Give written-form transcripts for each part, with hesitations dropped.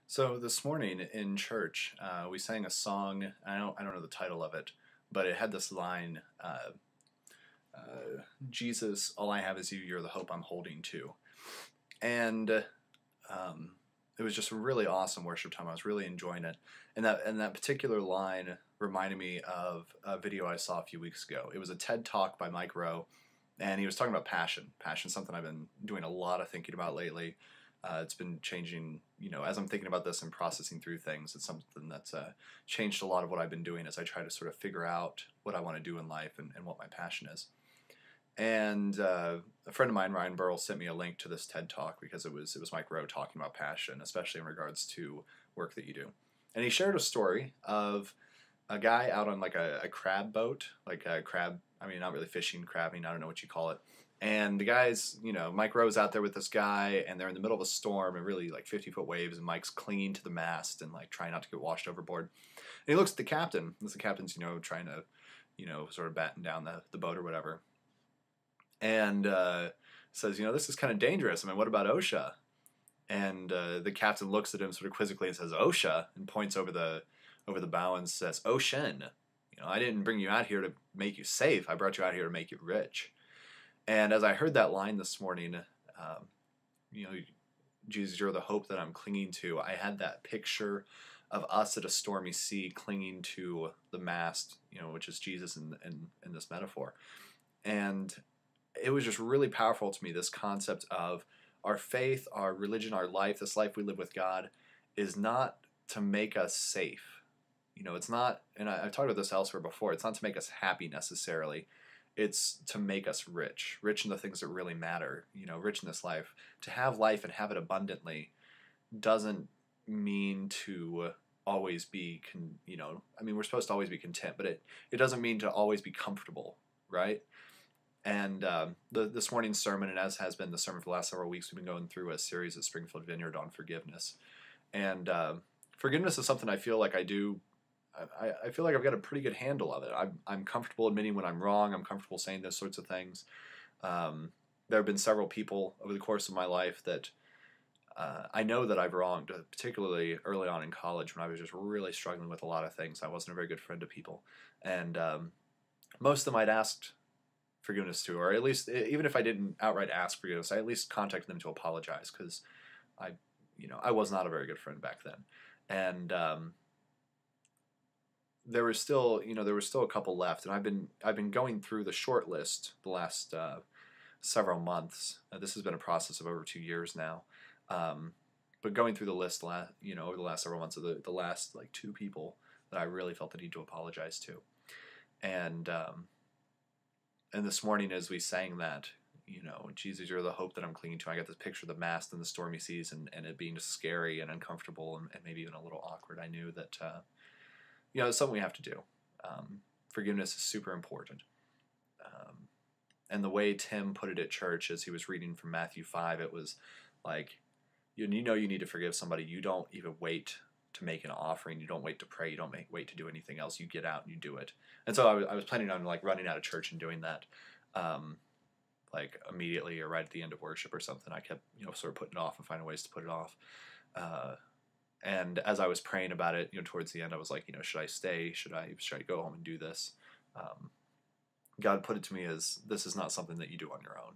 So this morning in church, we sang a song. I don't know the title of it, but it had this line: "Jesus, all I have is you. You're the hope I'm holding to." And it was just a really awesome worship time. I was really enjoying it, and that particular line reminded me of a video I saw a few weeks ago. It was a TED Talk by Mike Rowe, and he was talking about passion. Passion, something I've been doing a lot of thinking about lately. It's been changing, as I'm thinking about this and processing through things. It's something that's changed a lot of what I've been doing as I try to sort of figure out what I want to do in life and what my passion is. And a friend of mine, Ryan Burrell, sent me a link to this TED Talk because it was Mike Rowe talking about passion, especially in regards to work that you do. And he shared a story of a guy out on like a crab boat, like a crab. I mean, not really fishing, crabbing. I don't know what you call it. And the guys, Mike Rowe's out there with this guy, and they're in the middle of a storm and really like 50-foot waves, and Mike's clinging to the mast and like trying not to get washed overboard. And he looks at the captain. As the captain's, trying to, sort of batten down the boat or whatever. And says, this is kind of dangerous. I mean, what about OSHA? And the captain looks at him sort of quizzically and says, OSHA, and points over the bow and says, Ocean. I didn't bring you out here to make you safe. I brought you out here to make you rich. And as I heard that line this morning, Jesus, you're the hope that I'm clinging to, I had that picture of us at a stormy sea clinging to the mast, which is Jesus in this metaphor. And it was just really powerful to me, this concept of our faith, our religion, our life, this life we live with God, is not to make us safe. It's not, and I've talked about this elsewhere before, it's not to make us happy necessarily. It's to make us rich in the things that really matter, rich in this life. To have life and have it abundantly doesn't mean to always be, we're supposed to always be content, but it doesn't mean to always be comfortable, right? And this morning's sermon, and as has been the sermon for the last several weeks, we've been going through a series at Springfield Vineyard on forgiveness. And forgiveness is something I feel like I do. I feel like I've got a pretty good handle of it. I'm comfortable admitting when I'm wrong. I'm comfortable saying those sorts of things. There have been several people over the course of my life that I know that I've wronged, particularly early on in college when I was just really struggling with a lot of things. I wasn't a very good friend to people. And most of them I'd asked forgiveness to, or at least, even if I didn't outright ask forgiveness, I at least contacted them to apologize because I was not a very good friend back then. And there was still a couple left, and I've been going through the short list the last several months. This has been a process of over 2 years now, but going through the list, over the last several months of the last like 2 people that I really felt the need to apologize to, and this morning as we sang that, Jesus, you're the hope that I'm clinging to, I got this picture of the mast and the stormy seas, and it being just scary and uncomfortable and maybe even a little awkward. I knew that. It's something we have to do. Forgiveness is super important. And the way Tim put it at church as he was reading from Matthew 5, it was like, you need to forgive somebody. You don't even wait to make an offering. You don't wait to pray. You don't wait to do anything else. You get out and you do it. And so I was planning on like running out of church and doing that like immediately or right at the end of worship or something. I kept, sort of putting it off and finding ways to put it off. And as I was praying about it, towards the end, I was like, should I stay? Should I go home and do this? God put it to me as, this is not something that you do on your own.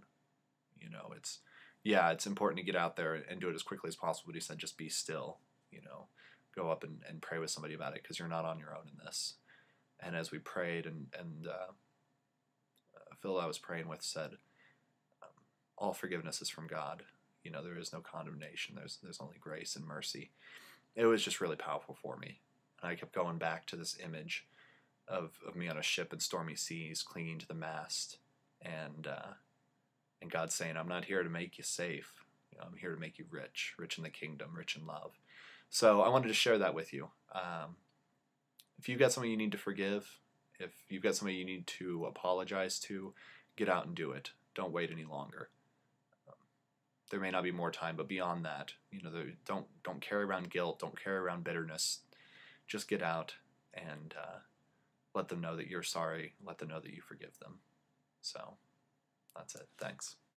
It's important to get out there and do it as quickly as possible. But he said, just be still, go up and pray with somebody about it because you're not on your own in this. And as we prayed and Phil I was praying with said, all forgiveness is from God. There is no condemnation. There's only grace and mercy. It was just really powerful for me. And I kept going back to this image of me on a ship in stormy seas, clinging to the mast, and God saying, I'm not here to make you safe. I'm here to make you rich in the kingdom, rich in love. So I wanted to share that with you. If you've got somebody you need to forgive, if you've got somebody you need to apologize to, get out and do it. Don't wait any longer. There may not be more time, but beyond that, don't carry around guilt, don't carry around bitterness. Just get out and let them know that you're sorry. Let them know that you forgive them. So that's it. Thanks.